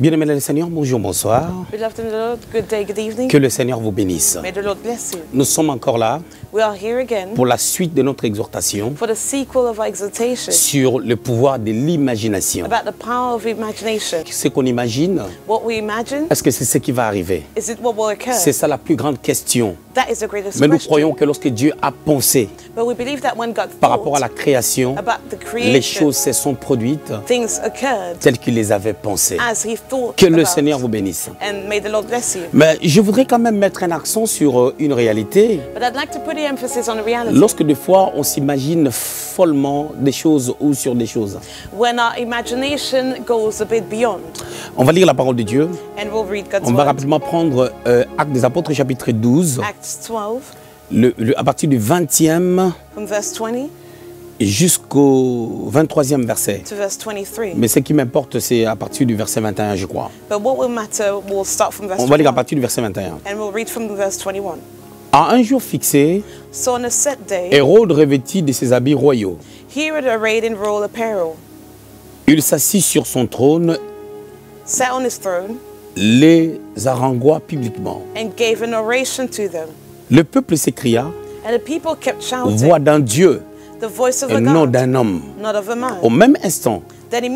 Bien-aimés dans le Seigneur, bonjour, bonsoir. Beloved in the Lord, good day, good evening. Que le Seigneur vous bénisse. May the Lord bless you. Nous sommes encore là We are here again pour la suite de notre exhortation for the sequel of our exhortation sur le pouvoir de l'imagination. about the power of imagination. Ce qu'on imagine, What we imagine, est-ce que c'est ce qui va arriver? is it what will occur? C'est ça la plus grande question. That is the greatest Mais nous question. croyons que lorsque Dieu a pensé But we believe that when God par rapport à la thought création, about the les creation, choses se sont produites things occurred telles qu'il les avait pensées. as He thought Que le about. Seigneur vous bénisse. And may the Lord bless you. Mais je voudrais quand même mettre un accent sur une réalité. But I'd like to put the emphasis on the reality. Lorsque des fois on s'imagine follement des choses ou sur des choses. When our imagination goes a bit beyond. On va lire la parole de Dieu. And we'll read God's On va word. rapidement prendre Actes des Apôtres chapitre 12, Acts 12, à partir du 20e from verse 20 jusqu'au 23e verset. to verse 23. Mais ce qui m'importe, c'est à partir du verset 21, je crois. But what will matter, we'll start from verse On va lire à 21. partir du verset 21. And we'll read from verse 21. À un jour fixé, So on a set day, Hérode revêtit de ses habits royaux. Herod, arrayed in royal apparel, Il s'assit sur son trône, sat on his throne, les harangoua publiquement. and gave an oration to them. Le peuple s'écria, And the people kept shouting, voix d'un Dieu the voice of et a non God, d'un homme. not of a man. Au même instant, Then un ange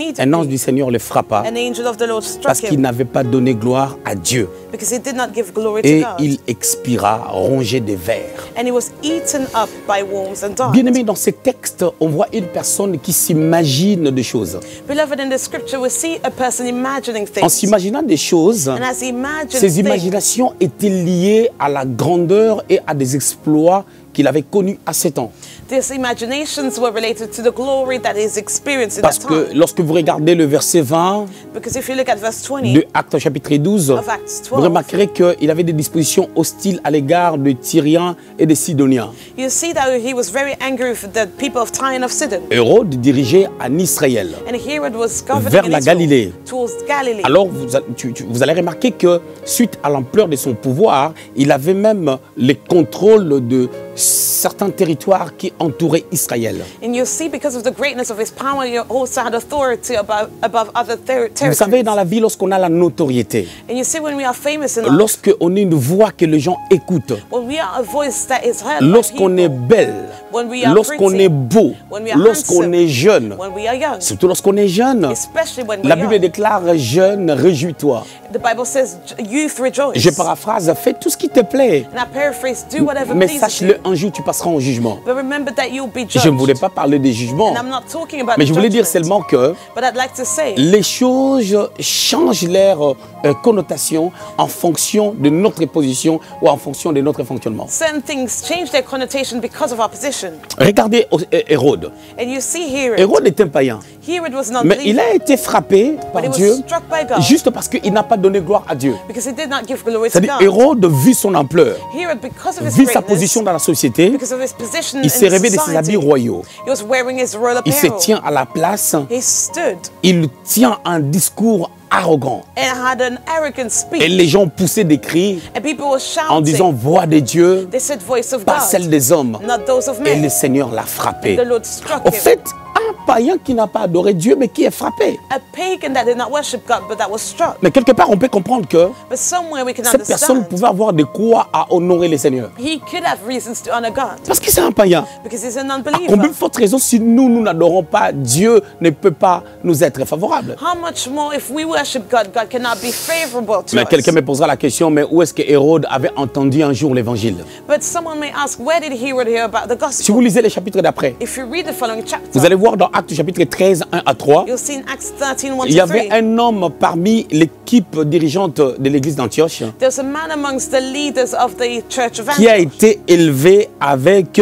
immediately, du Seigneur le frappa an angel of the Lord parce struck qu'il him, n'avait pas donné gloire à Dieu. because he did not give glory to Et God. il expira, rongé de vers. And he was eaten up by worms and dogs. Bien-aimé, dans ce texte, on voit une personne qui s'imagine des choses. Beloved, in the scripture, we see a person imagining En things. s'imaginant des choses, And as he imagined ces things, imaginations étaient liées à la grandeur et à des exploits qu'il avait connus à 7 ans. these imaginations were related to the glory that is experienced in Parce that que time. lorsque vous regardez le verset 20 Because if you look at verse 20 de Actes chapitre 12, of Acts vous 12, remarquerez qu'il avait des dispositions hostiles à l'égard de Tyriens et de Sidoniens. you see that he was very angry with the people of Tyre and of Sidon. Hérode dirigeait en Israël. And Herod was governing Vers in la Israel, Galilée. towards Galilee. Alors vous allez remarquer que suite à l'ampleur de son pouvoir, il avait même le contrôle de certains territoires qui entouraient Israël. And you see, because of the greatness of his power, he also had authority above other Vous territories. savez, dans la vie, lorsqu'on a la notoriété, And you see, when we are famous in life, lorsqu'on est une voix que les gens écoutent, when we are a voice that is heard by lorsqu'on est people, belle, when we are lorsqu'on pretty, est beau, when we are lorsqu'on handsome, est jeune, when we are young, surtout lorsqu'on est jeune, especially when we la are Bible young. déclare jeune, réjouis-toi. The Bible says, youth rejoice. Je paraphrase, fais tout ce qui te plaît. And I paraphrase, do whatever Mais pleases sache-le, you. un jour tu passeras en jugement. But remember that you'll be Je judged. ne voulais pas parler des jugements, And I'm not talking about mais the je voulais dire judgment. seulement que But I'd like to say, les choses changent leur connotation en fonction de notre position ou en fonction de notre fonctionnement. certain things change their connotation because of our position. Regardez Hérode. And you see Herod. Hérode est un païen, Herod was not mais il believer, a été frappé par but he was Dieu struck by God juste parce qu'il n'a pas donné gloire à Dieu. because he did not give glory to C'est-à-dire, God. Hérode, vu son ampleur, Herod, because of his vu sa greatness, position dans la société, because of his position il in s'est rêvé de ses habits society, royaux. he was wearing his royal Il se apparel. tient à la place, He stood il tient un discours arrogant. and had an arrogant Et speech. les gens poussaient des cris And people were en disant shouting. voix de Dieu, They said, voice of pas celle God, des hommes. not those of Et le men. Seigneur l'a frappé. The Lord struck Au him. fait, un païen qui n'a pas adoré Dieu, mais qui est frappé. A pagan that did not worship God, but that was struck. Mais quelque part, on peut comprendre que But somewhere we can cette personne understand pouvait avoir de quoi à honorer le Seigneur. he could have reasons to honor God Parce que c'est un païen. because he's a À non-believer. combien de fortes raisons, si nous n'adorons pas, Dieu ne peut pas nous être favorable. How much more if we worship God, God cannot be favorable to Mais us. quelqu'un me posera la question, mais où est-ce que Hérode avait entendu un jour l'évangile? But someone may ask, where did Herod hear about the Si vous gospel? lisez les chapitres d'après, If you read the following vous chapter, allez voir dans Actes chapitre 13, 1 à 3, you'll see in Acts 13, 1 il y to avait 3, un homme parmi l'équipe dirigeante de l'église d'Antioche there's a man amongst the leaders of the church of qui a Antioch été élevé avec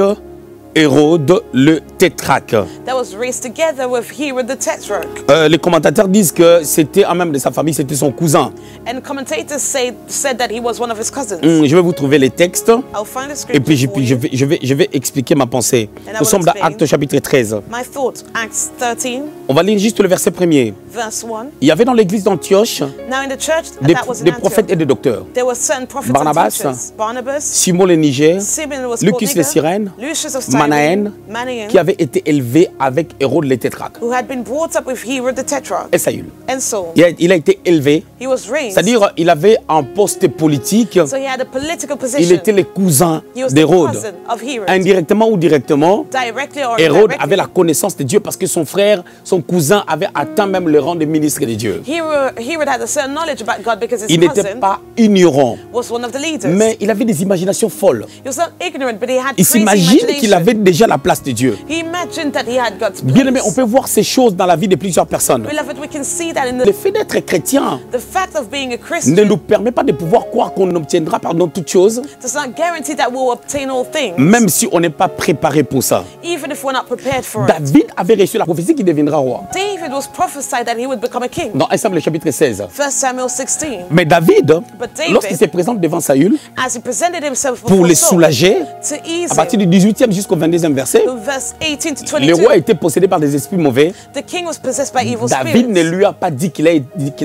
Hérode le tétrarque. that was raised together with Herod the Tetrarch. Les commentateurs disent que c'était un membre de sa famille, c'était son cousin. And commentators said that he was one of his cousins. Je vais vous trouver les textes I'll find the et scripture puis for you. je vais expliquer ma pensée. And I Nous will sommes dans explain. Actes chapitre 13. My thought, Acts 13, On va lire juste le verset premier. verse 1. Il y avait dans l'église d'Antioche Now in the church des, that was in des prophètes et Antioch, des docteurs. there were certain prophets Barnabas, and teachers. Barnabas, Simon le Niger, Simon was called Lucas le Niger, Cyrène, Lucius of Manaen, Cyrene, Manaen, qui avaient été élevés avec Hérode le tétrarque. who had been brought up with Herod the Tetrarch. Et Saül. And so Il a été élevé, he was raised. c'est-à-dire il avait un poste politique, So he had a political il position. était le cousin He was the d'Hérode. cousin of Herod. Indirectement ou directement, Directly or Hérode indirectly, avait la connaissance de Dieu parce que son frère, son cousin avait atteint même le rang de ministre de Dieu. Herod had a certain knowledge about God because his Il n'était cousin pas ignorant, was one of the leaders. mais il avait des imaginations folles. He was not ignorant, but he had Il crazy s'imagine qu'il imagination. avait déjà la place de Dieu. He imagined that he had God's Bien aimé, on place. peut voir ces choses dans la vie de plusieurs personnes. Beloved, we can see that in Le fait d'être chrétien the fact of being a ne Christian nous permet pas de pouvoir croire qu'on obtiendra pardon toutes choses, does not guarantee that we'll obtain all things, même si on n'est pas préparé pour ça. even if we're not prepared for it. David avait reçu la prophétie qu'il deviendra roi. David was prophesied that he would become a king. Dans 1 Samuel chapitre 16. 1 Samuel 16. Mais David, David, lorsqu'il se présente devant Saül, As he presented himself pour before les Saul, soulager, to ease à partir him, du 18e jusqu'au 22e verset, verse 18 to le roi 22, était possédé par des esprits mauvais. the king was possessed by evil David ne spirits. lui a pas dit qu'il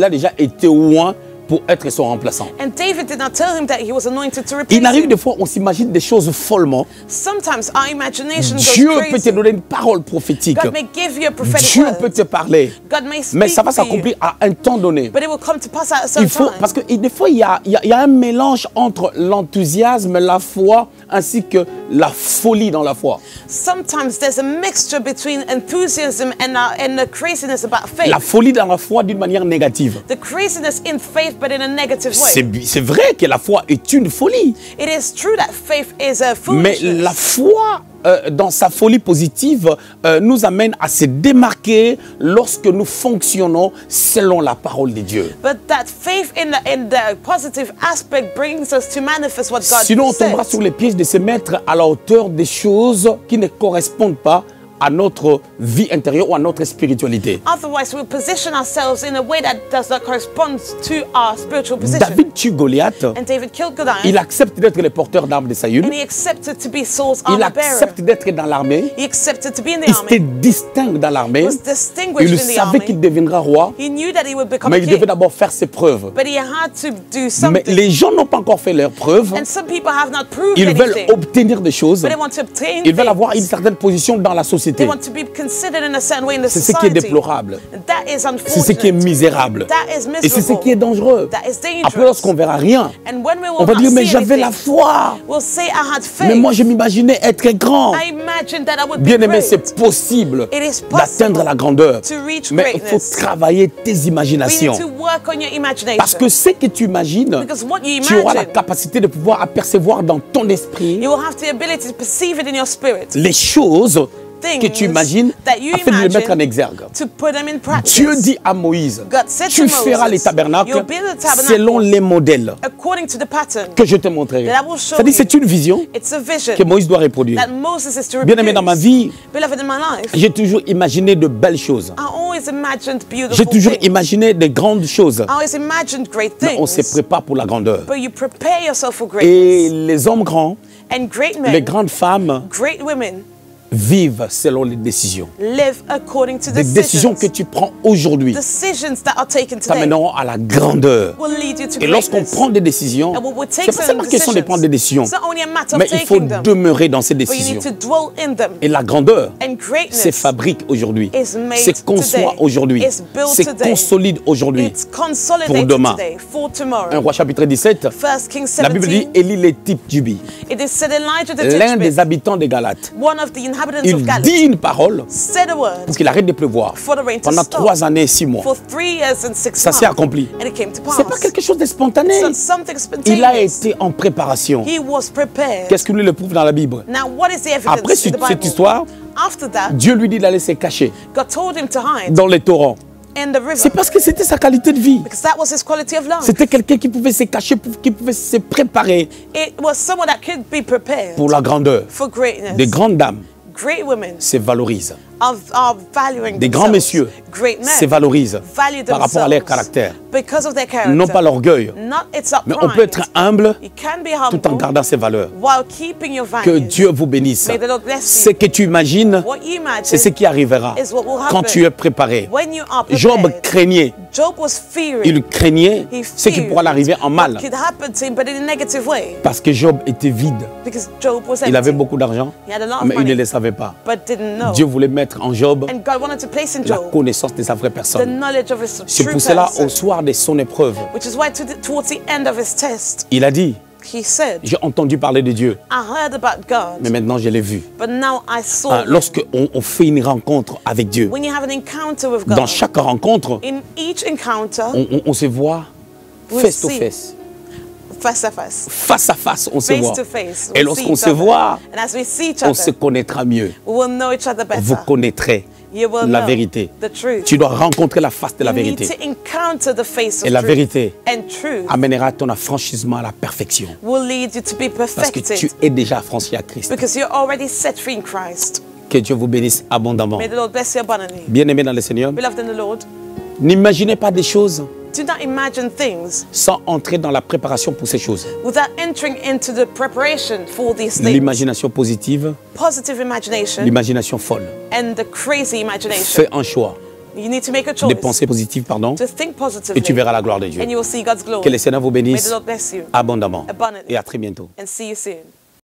a déjà été loin pour être son remplaçant. And David did not tell him that he was anointed to replace Il arrive him. des fois, on s'imagine des choses follement. Sometimes our imagination Dieu goes peut te crazy. donner une parole prophétique. God may give you a prophetic Dieu word. peut te parler. God may Mais speak ça va to you, s'accomplir à un temps donné. but it will come to pass at a Il certain faut, time. parce que des fois, il y a un mélange entre l'enthousiasme, la foi, ainsi que la folie dans la foi. Sometimes there's a mixture between enthusiasm and the craziness about faith. La folie dans la foi d'une manière négative. The craziness in faith, but in a negative way. C'est vrai que la foi est une folie. It is true that faith is a Mais foolishness. la foi, dans sa folie positive, nous amène à se démarquer lorsque nous fonctionnons selon la parole de Dieu. But that faith in the positive aspect brings us to manifest what God Sinon, on tombera says. sur les pièges de se mettre à la hauteur des choses qui ne correspondent pas à notre vie intérieure ou à notre spiritualité. Otherwise, we'll position ourselves in a way that does not correspond to our spiritual position. David tue Goliath. And David killed Goliath. Il accepte d'être le porteur d'armes de Saül. And he accepted to be Saul's Il armor bearer. accepte d'être dans l'armée. He accepted to be in the Il se army. distingue dans l'armée. He was distinguished Il in the savait army. qu'il deviendra roi, He knew that he would become mais a il devait king. d'abord faire ses preuves. But he had to do Mais something. les gens n'ont pas encore fait leurs preuves. And some people have not proved Ils veulent anything. obtenir des choses. But they want to obtain Ils veulent things. avoir une certaine position dans la They société. want to be considered in a certain way in the C'est ce qui est society. déplorable. And that is C'est ce qui est unfortunate. misérable. That is Et c'est ce qui est miserable. dangereux. That is dangerous. Après, lorsqu'on verra rien, And when we will on va not dire, mais see j'avais la anything, foi. we'll say I had faith. Mais moi, je m'imaginais être grand. I imagined that I would Bien be aimé, great. c'est possible It is d'atteindre possible la grandeur. to reach Mais il faut greatness. travailler tes We imaginations. need to work on your imagination. Parce que ce que tu imagines, Because what you tu auras la imagine, capacité de pouvoir apercevoir dans ton esprit you will have the ability to perceive it in your spirit. les choses Things que tu imagines that you afin de les mettre en imagine exergue. to put them in practice. Dieu dit à Moïse, God said tu to feras Moses, les tabernacles you'll build a tabernacle selon les modèles according to the pattern que je te montrerai. that I will show C'est-à-dire you. c'est une vision It's a vision que Moïse doit reproduire. that Moses is to Bien aimé, reproduce. dans ma vie, Beloved, in my life, j'ai toujours imaginé de belles choses. I always imagined beautiful J'ai toujours things. imaginé de grandes choses. I always imagined great Mais on se things. prépare pour la grandeur. But you prepare yourself for Et greatness. les hommes grands, And great les men, grandes femmes great women, vivent selon les décisions. live according to Des décisions que decisions. tu prends aujourd'hui Decisions that are taken today t'amèneront à la grandeur. will lead you to Et lorsqu'on greatness. prend des décisions, And when we take c'est pas seulement certain question de prendre des décisions, It's not only a matter of mais il faut taking them, demeurer dans ces but you décisions. need to dwell in them. Et la grandeur And se greatness, fabrique aujourd'hui, is made se conçoit today. aujourd'hui, It's built se today. consolide aujourd'hui. it's consolidated pour demain. today for 1 tomorrow. Roi chapitre 17, 1 Kings la Bible dit 17, Élie le type Jubi, it is said Elijah the l'un des Tishbite, habitants de Galate. one of the inhabitants Il of Galilee, dit une parole said a word pour qu'il arrête de pleuvoir for the rain to pendant stop 3 années et 6 mois. for 3 years and 6 Ça months. s'est accompli. And it came to C'est pas pass. quelque chose de spontané. It's not something Il a spontaneous. été en préparation. He was prepared. Qu'est-ce qui nous le prouve dans la Bible? Now, what is the evidence Après in the cette Bible? histoire, After that, Dieu lui dit d'aller se cacher God told him to hide dans les torrents. in the river C'est parce que c'était sa qualité de vie. because that was his quality of life. C'était quelqu'un qui pouvait se cacher, qui pouvait se préparer It was someone that could be prepared pour la grandeur. for greatness. Des grandes dames Great women se valorisent valuing Des grands themselves. messieurs Great men se valorisent value par rapport à leur themselves caractère. because of their character. Non pas l'orgueil, Not it's not mais on peut être pride. humble You can be tout en humble gardant ses valeurs. while keeping your Que values. Dieu vous bénisse. May the Lord bless Ce you. que tu imagines, What you c'est ce imagine qui arrivera is what will quand happen tu es préparé. when you are Job prepared. craignait. Job was fearing. Il craignait He ce qui pourrait l'arriver en mal. what could happen to him, but in a negative way. Parce que Job était vide. Because Job was empty. Il avait beaucoup d'argent, He had a lot of mais il money, ne le savait pas. but didn't know. Dieu voulait mettre en Job And God wanted to place in la Job connaissance de sa vraie the personne. knowledge of his C'est true pour cela, person. au soir de son épreuve, Which is why towards the end of his test, il a dit, he said, j'ai entendu parler de Dieu, I heard about God, mais maintenant je l'ai vu. but now I saw him. Lorsque on fait une rencontre avec Dieu, When you have an encounter with God, dans chaque rencontre, in each encounter, on se voit We face to see. face. face to face, Face à face, on se face voit. to face, Et we lorsqu'on see se each other. voit, And as we see each on se other, connaîtra mieux. we will know each other better. Vous connaîtrez You will la know vérité. the truth. Tu dois rencontrer la face de la You need vérité. to encounter the face of Et la truth. vérité And truth amènera ton affranchissement à la perfection. will lead you to be Parce que perfected tu es déjà affranchi à Christ. because you're already set free in Christ. Que Dieu vous bénisse abondamment. May the Lord bless you abundantly. Bien-aimés dans le Seigneur, Beloved in the Lord, n'imaginez pas des choses do not imagine things sans entrer dans la préparation pour ces choses. without entering into the preparation for these things. L'imagination positive, Positive imagination l'imagination folle. and the crazy imagination. Fais un choix You need to make a de choice pensée positive, pardon, to think et positively, tu verras la gloire de Dieu. and you will see God's Que glory. le Seigneur vous May the bénisse Lord bless you abondamment. abundantly Et à très bientôt. and see you soon.